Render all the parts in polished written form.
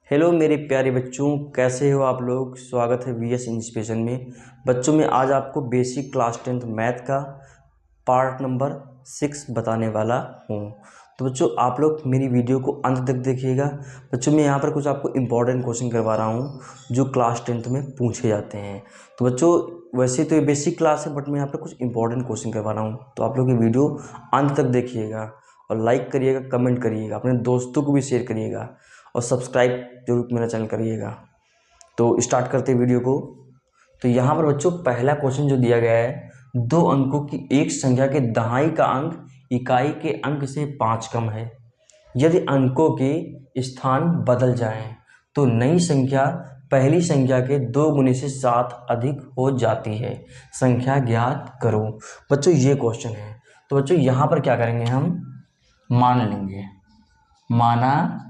Hello मेरे प्यारे बच्चों, कैसे हो आप लोग। स्वागत है वीएस इंस्पिरेशन में। बच्चों मैं आज आपको बेसिक क्लास 10th मैथ का पार्ट नंबर 6 बताने वाला हूँ। तो बच्चों आप लोग मेरी वीडियो को अंत तक देखिएगा। बच्चों मैं यहाँ पर कुछ आपको इम्पोर्टेंट क्वेश्चन करवा रहा हूँ जो क्लास 10th में पूछे जाते हैं। तो बच्चों वैसे तो ये बेसिक क्लास है, बट मैं यहाँ पर कुछ इंपॉर्टेंट क्वेश्चन करवा रहा हूँ, तो आप लोग ये वीडियो अंत तक देखिएगा और लाइक करिएगा, कमेंट करिएगा, अपने दोस्तों को भी शेयर करिएगा और सब्सक्राइब जरूर मेरा चैनल करिएगा। तो स्टार्ट करते हैं वीडियो को। तो यहाँ पर बच्चों पहला क्वेश्चन जो दिया गया है, 2 अंकों की एक संख्या के दहाई का अंक इकाई के अंक से 5 कम है। यदि अंकों के स्थान बदल जाएं तो नई संख्या पहली संख्या के 2 गुने से 7 अधिक हो जाती है। संख्या ज्ञात करो। बच्चों ये क्वेश्चन है, तो बच्चों यहाँ पर क्या करेंगे, हम मान लेंगे। माना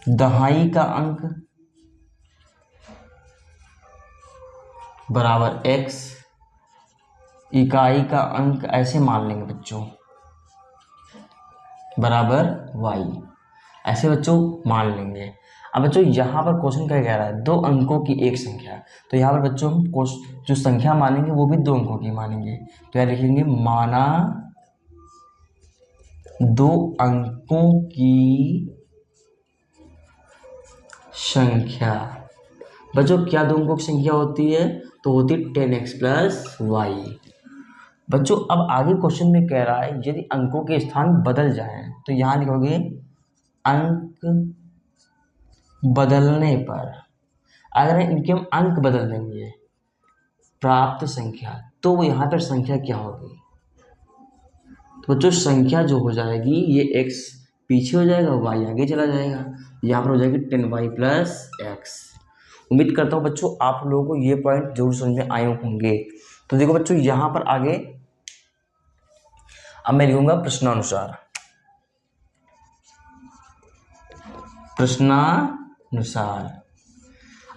दहाई का अंक बराबर x, इकाई का अंक ऐसे मान लेंगे बच्चों बराबर y, ऐसे बच्चों मान लेंगे। अब बच्चों यहाँ पर क्वेश्चन क्या कह रहा है, 2 अंकों की एक संख्या। तो यहाँ पर बच्चों हम जो संख्या मानेंगे वो भी 2 अंकों की मानेंगे। तो यहाँ लिखेंगे माना 2 अंकों की संख्या। बच्चों क्या 2 अंकों की संख्या होती है, तो होती है 10x प्लस वाई। बच्चों अब आगे क्वेश्चन में कह रहा है यदि अंकों के स्थान बदल जाएं, तो यहाँ लिखोगे अंक बदलने पर। अगर इनके हम अंक बदल देंगे प्राप्त संख्या, तो वो यहाँ पर संख्या क्या होगी। तो बच्चों संख्या जो हो जाएगी ये x पीछे हो जाएगा, y आगे चला जाएगा, यहाँ पर हो जाएगी 10y प्लस x। उम्मीद करता हूँ बच्चों आप लोगों को ये पॉइंट जरूर समझ में आए होंगे। तो देखो बच्चों यहाँ पर आगे अब मैं लिखूंगा प्रश्नानुसार।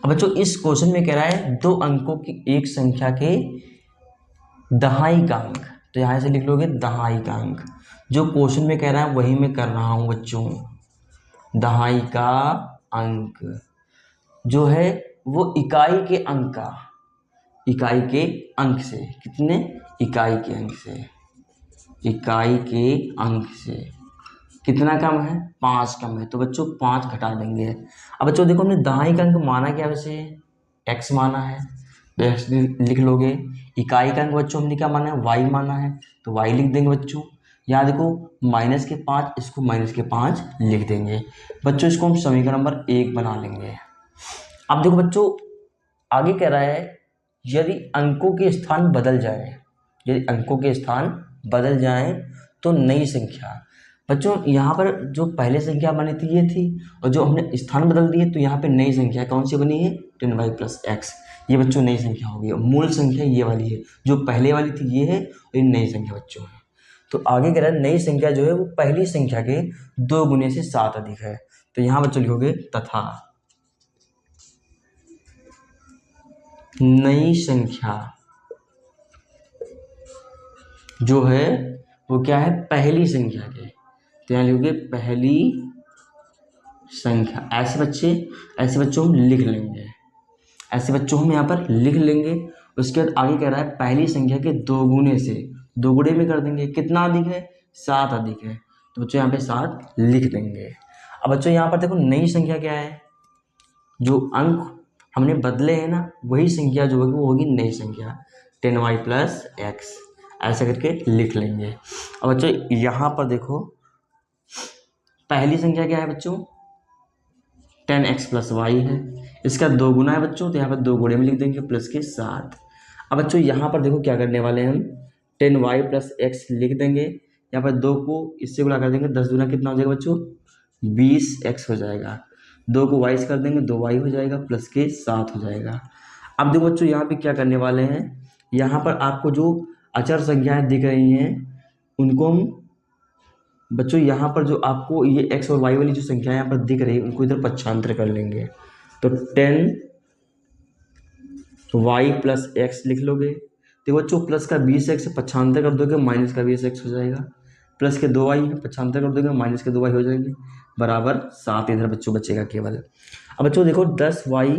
अब बच्चों इस क्वेश्चन में कह रहा है 2 अंकों की एक संख्या के दहाई का अंक। तो यहाँ से लिख लोगे दहाई का अंक। जो क्वेश्चन में कह रहा है वही मैं कर रहा हूँ बच्चों। दहाई का अंक जो है वो इकाई के अंक का, इकाई के अंक से कितने, इकाई के अंक से, इकाई के अंक से कितना कम है, 5 कम है। तो बच्चों 5 घटा देंगे। अब बच्चों देखो हमने दहाई का अंक माना क्या, वैसे x माना है तो x लिख लोगे। इकाई का अंक बच्चों हमने क्या माना है, y माना है, तो y लिख देंगे बच्चों। यहाँ देखो माइनस के 5, इसको माइनस के 5 लिख देंगे। बच्चों इसको हम समीकरण नंबर 1 बना लेंगे। अब देखो बच्चों आगे कह रहा है यदि अंकों के स्थान बदल जाए, यदि अंकों के स्थान बदल जाएं तो नई संख्या। बच्चों यहाँ पर जो पहले संख्या बनी थी ये थी, और जो हमने स्थान बदल दिए तो यहाँ पे नई संख्या कौन सी बनी है, 10y प्लस x। ये बच्चों नई संख्या होगी। मूल संख्या ये वाली है, जो पहले वाली थी ये है, और ये नई संख्या बच्चों है। तो आगे कह रहा है नई संख्या जो है वो पहली संख्या के 2 गुने से 7 अधिक है। तो यहाँ बच्चों लिखोगे तथा नई संख्या जो है वो क्या है, पहली संख्या के। तो यहाँ लिखोगे पहली संख्या। ऐसे बच्चों हम लिख लेंगे, ऐसे बच्चों हम यहाँ पर लिख लेंगे। उसके बाद आगे कह रहा है पहली संख्या के 2 गुने से, 2 गुणे में कर देंगे, कितना अधिक है, 7 अधिक है। तो बच्चों यहाँ पे 7 लिख देंगे। अब बच्चों यहाँ पर देखो नई संख्या क्या है, जो अंक हमने बदले हैं ना वही संख्या जो होगी वो होगी नई संख्या, 10y प्लस x। ऐसा करके लिख लेंगे। अब बच्चों यहाँ पर देखो पहली संख्या क्या है बच्चों, 10x प्लस वाई है, इसका 2 गुना है बच्चों, तो यहाँ पर 2 गुणे में लिख देंगे प्लस के 7। अब बच्चों यहाँ पर देखो क्या करने वाले हैं हम, 10y प्लस x लिख देंगे। यहाँ पर 2 को इससे गुणा कर देंगे, 10 गुना कितना हो जाएगा बच्चों, 20x हो जाएगा। 2 को y से कर देंगे, 2y हो जाएगा, प्लस के 7 हो जाएगा। अब देखो बच्चों यहाँ पे क्या करने वाले हैं, यहाँ पर आपको जो अचर संख्याएं दिख रही हैं उनको हम बच्चों यहाँ पर जो आपको ये x और y वाली जो संख्या यहाँ पर दिख रही है उनको इधर पक्षांतर कर लेंगे। तो 10y प्लस x लिख लोगे। तो बच्चों प्लस का 20x पक्षांतर कर दोगे, माइनस का 20x हो जाएगा, प्लस के 2y है, 95 कर दोगे माइनस के 2y हो जाएंगे बराबर 7। इधर बच्चों बचेगा केवल। अब बच्चों देखो 10y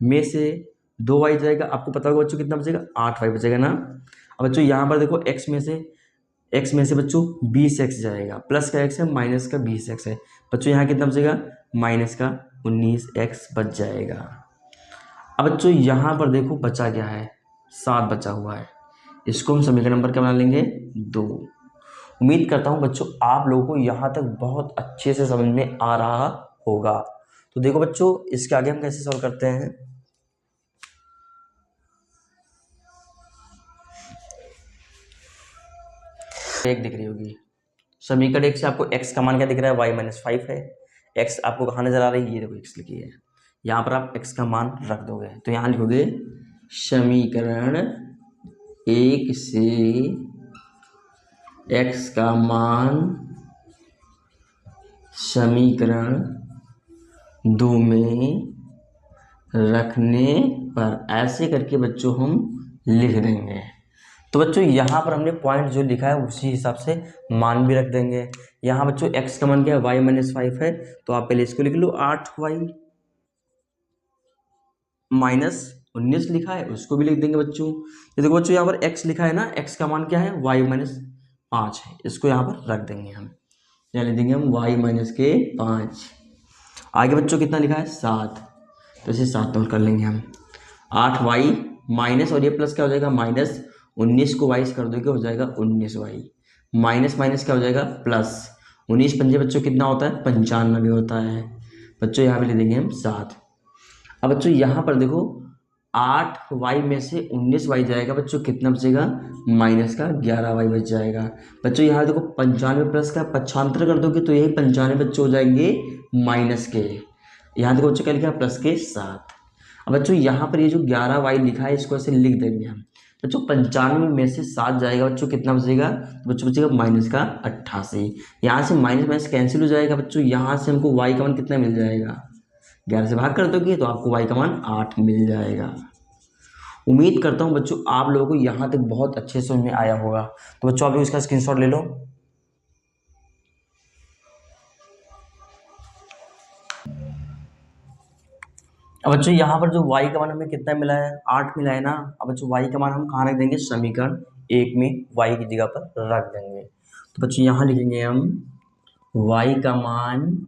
में से 2y जाएगा, आपको पता होगा बच्चों कितना बचेगा, 8y बचेगा ना। अब बच्चों यहाँ पर देखो x में से बच्चों 20x जाएगा, प्लस का x है माइनस का 20x है, बच्चों यहाँ कितना बचेगा, माइनस का 19x बच जाएगा। अब बच्चों यहाँ पर देखो बचा क्या है, 7 बचा हुआ है, इसको हम समीकरण नंबर क्या बना लेंगे, 2। उम्मीद करता हूँ बच्चों आप लोगों को यहाँ तक बहुत अच्छे से समझ में आ रहा होगा। तो देखो बच्चों इसके आगे हम कैसे सॉल्व करते हैं। एक दिख रही होगी समीकरण 1 से आपको x का मान क्या दिख रहा है, y-5 है। x आपको कहाँ नजर आ रही है, ये देखो x लिखी है, यहाँ पर आप x का मान रख दोगे तो यहाँ लिखोगे समीकरण 1 से x का मान समीकरण 2 में रखने पर, ऐसे करके बच्चों हम लिख देंगे। तो बच्चों यहाँ पर हमने पॉइंट जो लिखा है उसी हिसाब से मान भी रख देंगे। यहाँ बच्चों x का मान क्या है, y-5 है, तो आप पहले इसको लिख लो 8y -19 लिखा है उसको भी लिख देंगे बच्चों। ये देखो बच्चों यहाँ पर x लिखा है ना, x का मान क्या है, y-5 है, इसको यहाँ पर रख देंगे हम, यहाँ लिख देंगे हम y-5। आगे बच्चों कितना लिखा है, 7, तो इसे 7 नोट कर लेंगे हम। 8y माइनस और ये प्लस क्या हो जाएगा, -19 को y से कर दोगे हो जाएगा 19y, माइनस माइनस क्या हो जाएगा प्लस, 19 पंजे बच्चों कितना होता है, 95 होता है बच्चों, यहाँ पे ले देंगे हम 7। अब बच्चों यहाँ पर देखो 8y में से 19y जाएगा बच्चों, कितना बचेगा, माइनस का 11y बच जाएगा बच्चों। यहाँ देखो 95 प्लस का 75 कर दोगे तो यही 95 बच्चों हो जाएंगे माइनस के, यहाँ देखो बच्चों क्या लिखा है, प्लस के 7। अब बच्चों यहाँ पर ये जो 11y लिखा है इसको ऐसे लिख देंगे हम बच्चों, 95 में से 7 जाएगा बच्चों, कितना बचेगा, तो बच्चों बचेगा माइनस का 88। यहाँ से माइनस माइनस कैंसिल हो जाएगा बच्चों, यहाँ से हमको y का मान कितना मिल जाएगा, 11 से भाग कर दोगे तो आपको y का मान 8 मिल जाएगा। उम्मीद करता हूँ बच्चों आप लोगों को यहाँ तक बहुत अच्छे से समझ में आया होगा। तो बच्चों आप लोग इसका स्क्रीनशॉट ले लो। अब बच्चों यहाँ पर जो y का मान हमें कितना मिला है, 8 मिला है ना। अब बच्चों y का मान हम कहाँ रख देंगे, समीकरण 1 में y की जगह पर रख देंगे। तो बच्चों यहाँ लिखेंगे हम y का मान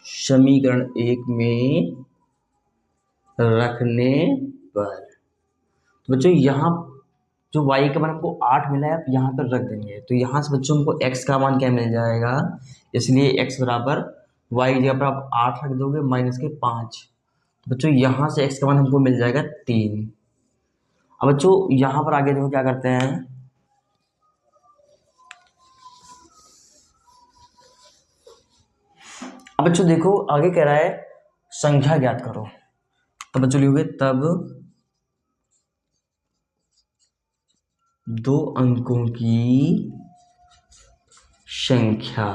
समीकरण 1 में रखने पर, तो बच्चों यहाँ जो y का मान हमको 8 मिला है आप यहाँ पर रख देंगे, तो यहाँ से बच्चों हमको x का मान क्या मिल जाएगा, इसलिए x बराबर y की जगह पर आप 8 रख दोगे माइनस के 5, तो बच्चों यहाँ से x का मान हमको मिल जाएगा 3। अब बच्चों यहाँ पर आगे देखो क्या करते हैं, अब बच्चों देखो आगे कह रहा है संख्या ज्ञात करो। तो बच्चों लिखोगे तब 2 अंकों की संख्या,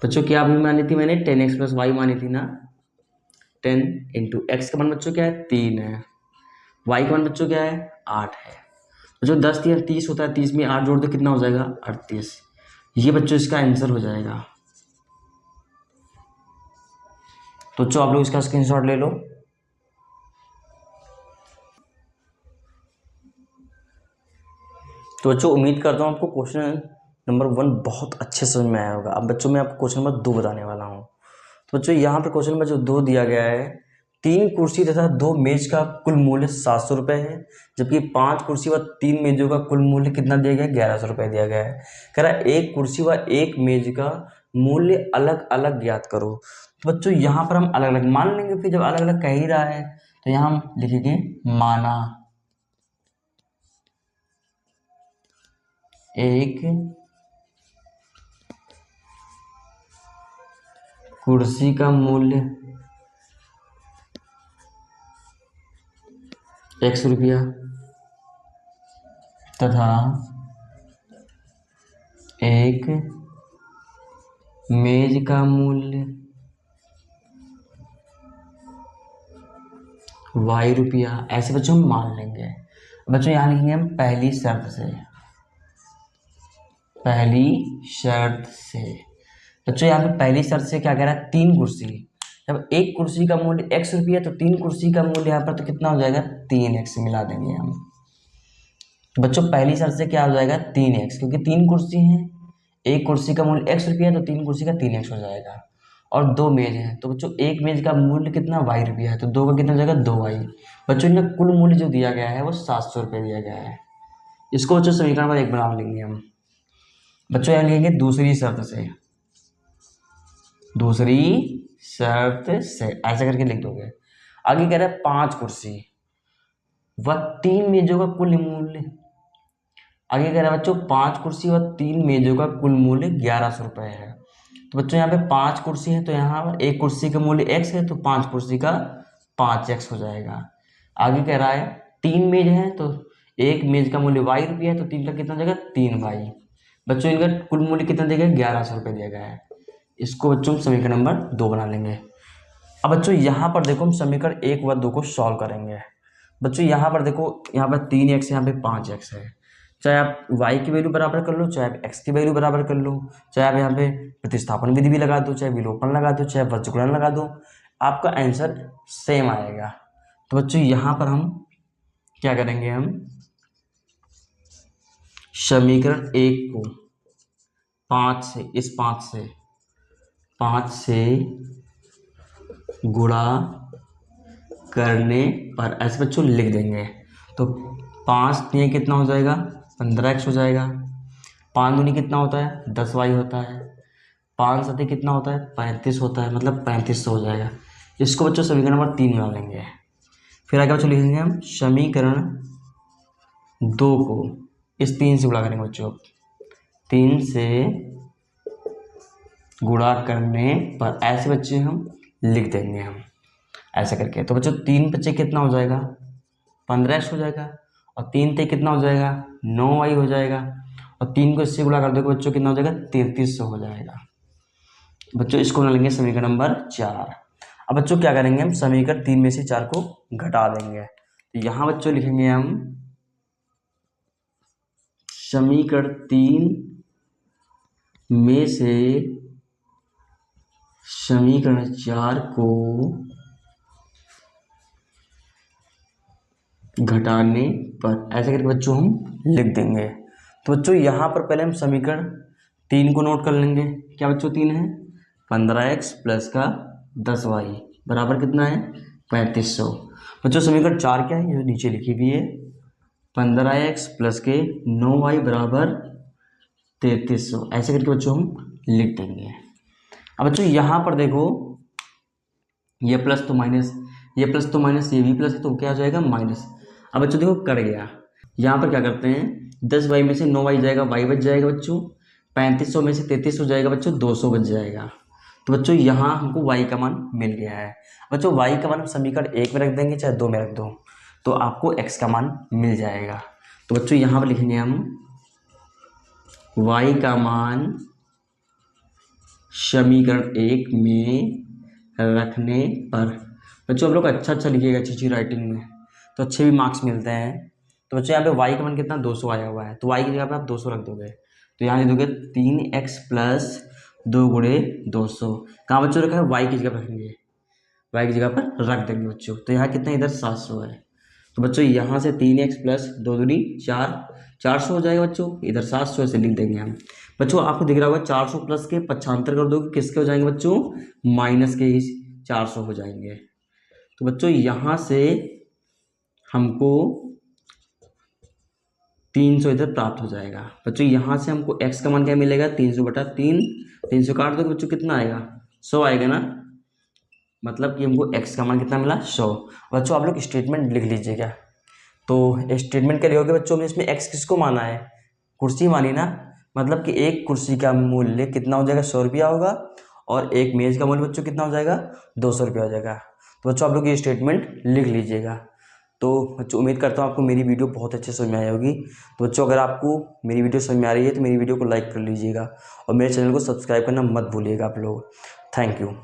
बच्चों क्या अभी मानी थी मैंने, 10x + y मानी थी ना, 10 × x का मान बच्चों क्या है, 3 है, y का मान बच्चों क्या है, 8 है। बच्चों 10 3 30 होता है, 30 में 8 जोड़ दो कितना हो जाएगा, 38। ये बच्चों इसका आंसर हो जाएगा। तो बच्चों आप लोग इसका स्क्रीनशॉट ले लो। तो बच्चों उम्मीद करता हूँ आपको क्वेश्चन नंबर 1 बहुत अच्छे समझ में आया होगा। अब बच्चों मैं आपको क्वेश्चन नंबर 2 बताने वाला हूँ। तो बच्चों यहाँ पर क्वेश्चन नंबर जो 2 दिया गया है, 3 कुर्सी तथा 2 मेज का कुल मूल्य 700 रुपये है, जबकि 5 कुर्सी व 3 मेजों का कुल मूल्य कितना दिया गया है, 1100 रुपये दिया गया है। कह रहा है एक कुर्सी व एक मेज का मूल्य अलग अलग ज्ञात करो। तो बच्चों यहाँ पर हम अलग अलग मान लेंगे, फिर जब अलग अलग कह ही रहा है तो यहाँ हम लिखेंगे माना एक कुर्सी का मूल्य 100 रुपया तथा एक मेज का मूल्य y रुपया, ऐसे बच्चों हम मान लेंगे। बच्चों यहाँ लिखेंगे हम पहली शर्त से, पहली शर्त से। बच्चों यहाँ पे पहली शर्त से क्या कह रहा है, 3 कुर्सी। जब एक कुर्सी का मूल्य x रुपया तो 3 कुर्सी का मूल्य यहाँ पर तो कितना हो जाएगा, 3x मिला देंगे हम। तो बच्चों पहली शर्त से क्या हो जाएगा, 3x, क्योंकि 3 कुर्सी हैं, एक कुर्सी का मूल्य x रुपया तो 3 कुर्सी का 3x हो जाएगा। और 2 मेज हैं, तो बच्चों एक मेज का मूल्य कितना y रुपया है, तो 2 का कितना हो जाएगा, 2y। बच्चों इनका कुल मूल्य जो दिया गया है वो 700 रुपये दिया गया है। इसको बच्चों समीकरण नंबर 1 बना लेंगे हम। बच्चों यहाँ लिखेंगे दूसरी शर्त से, दूसरी शर्त से ऐसा करके लिख दोगे। आगे कह रहा है 5 कुर्सी व 3 मेजों का कुल मूल्य। आगे कह रहा है बच्चों 5 कुर्सी व 3 मेजों का कुल मूल्य 1100 रुपये है। तो बच्चों यहाँ पे 5 कुर्सी है, तो यहाँ पर एक कुर्सी का मूल्य x है, तो 5 कुर्सी का 5x हो जाएगा। आगे कह रहा है 3 मेज है, तो एक मेज का मूल्य y रुपया है, तो 3 का कितना हो जाएगा, 3y। बच्चों इनका कुल मूल्य कितना दिया गया, 1100 रुपये दिया गया है। इसको बच्चों समीकरण नंबर 2 बना लेंगे। अब बच्चों यहाँ पर देखो हम समीकरण 1 व 2 को सॉल्व करेंगे। बच्चों यहाँ पर देखो, यहाँ पर 3x यहाँ पे 5x है, चाहे आप y की वैल्यू बराबर कर लो, चाहे आप x की वैल्यू बराबर कर लो, चाहे आप यहाँ पे प्रतिस्थापन विधि भी लगा दो, चाहे विलोपन लगा दो, चाहे वर्गीकरण लगा दो, आपका आंसर सेम आएगा। तो बच्चों यहाँ पर हम क्या करेंगे, हम समीकरण 1 को 5 से गुणा करने पर ऐसे बच्चों लिख देंगे। तो 5 में कितना हो जाएगा, 15x हो जाएगा। 5 दूनी कितना होता है, 10y होता है। 5 सतह कितना होता है, 35 होता है, मतलब 3500 हो जाएगा। इसको बच्चों समीकरण नंबर 3 बना लेंगे। फिर आगे बच्चों लिखेंगे हम समीकरण 2 को इस 3 से गुणा करेंगे बच्चों। 3 से गुणा करने पर ऐसे बच्चे हम लिख देंगे हम ऐसा करके। तो बच्चों 3 बच्चे कितना हो जाएगा, 15x हो जाएगा, और 3 ते कितना हो जाएगा, 9y हो जाएगा, और 3 को इससे गुणा कर दोगे बच्चों कितना हो जाएगा, 3300 हो जाएगा। बच्चों इसको बना लेंगे समीकरण नंबर 4। अब बच्चों क्या करेंगे, हम समीकरण 3 में से 4 को घटा देंगे। तो यहाँ बच्चों लिखेंगे हम समीकरण 3 में से समीकरण 4 को घटाने पर ऐसे करके बच्चों हम लिख देंगे। तो बच्चों यहाँ पर पहले हम समीकरण 3 को नोट कर लेंगे। क्या बच्चों 3 है, 15x प्लस का 10y बराबर कितना है, 3500। बच्चों समीकरण 4 क्या है, ये नीचे लिखी हुई है, 15x प्लस के 9y बराबर 3300। ऐसे करके बच्चों हम लिख देंगे। अब बच्चों यहाँ पर देखो, ये प्लस तो माइनस, ये प्लस तो माइनस, ये भी प्लस है, तो क्या हो जाएगा माइनस। अब बच्चों देखो कट गया। यहाँ पर क्या करते हैं, 10y में से 9y जाएगा, y बच जाएगा बच्चों। 3500 में से 3300 जाएगा बच्चों, 200 बच जाएगा। तो बच्चों यहाँ हमको y का मान मिल गया है। बच्चों y का मान हम समीकरण 1 में रख देंगे, चाहे 2 में रख दो, तो आपको x का मान मिल जाएगा। तो बच्चों यहाँ पर लिखेंगे हम y का मान समीकरण 1 में रखने पर। बच्चों आप लोग अच्छा लिखिएगा, अच्छी राइटिंग में, तो अच्छे भी मार्क्स मिलते हैं। तो बच्चों यहाँ पे y का मान कितना, 200 आया हुआ है, तो y की जगह पे आप 200 रख दोगे। तो यहाँ लिख दोगे 3x प्लस 2 गुणे 200। कहाँ बच्चों रखा है, y की जगह पर रखेंगे, y की जगह पर रख देंगे बच्चों। तो यहाँ कितना, इधर 700 है। तो बच्चों यहाँ से 3x प्लस 2 दूनी 400 हो जाएगा बच्चों, इधर 700 ऐसे लिख देंगे हम। बच्चों आपको दिख रहा होगा 400 प्लस के 75 कर दोगे, किसके हो जाएंगे बच्चों, माइनस के ही 400 हो जाएंगे। तो बच्चों यहाँ से हमको 300 इधर प्राप्त हो जाएगा। बच्चों यहाँ से हमको x का मान क्या मिलेगा, 300/3। 300 काट दोगे बच्चों कितना आएगा, 100 आएगा ना, मतलब कि हमको x का मान कितना मिला, 100। बच्चों आप लोग स्टेटमेंट लिख लीजिएगा। तो स्टेटमेंट क्या लिखोगे बच्चों, हमने इसमें x किसको माना है, कुर्सी मानी ना, मतलब कि एक कुर्सी का मूल्य कितना हो जाएगा, 100 रुपया होगा, और एक मेज का मूल्य बच्चों कितना हो जाएगा, 200 रुपया हो जाएगा। तो बच्चों आप लोग ये स्टेटमेंट लिख लीजिएगा। तो बच्चों उम्मीद करता हूँ आपको मेरी वीडियो बहुत अच्छे समझ में आई होगी। तो बच्चों अगर आपको मेरी वीडियो समझ में आ रही है तो मेरी वीडियो को लाइक कर लीजिएगा, और मेरे चैनल को सब्सक्राइब करना मत भूलिएगा आप लोग। Thank you.